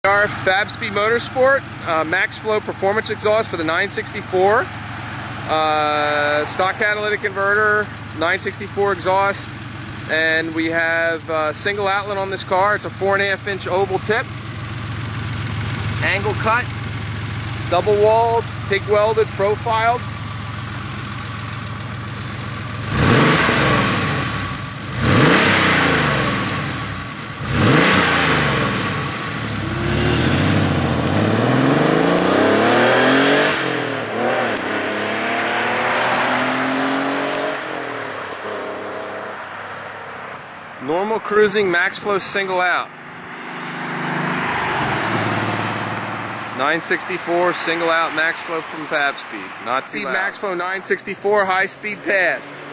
Our Fabspeed Motorsport Maxflo performance exhaust for the 964, stock catalytic converter, 964 exhaust, and we have single outlet on this car. It's a 4.5-inch oval tip, angle cut, double walled, TIG welded, profiled. Normal cruising Maxflo single out. 964 single out Maxflo from Fabspeed. Not too loud. Maxflo 964 high speed pass.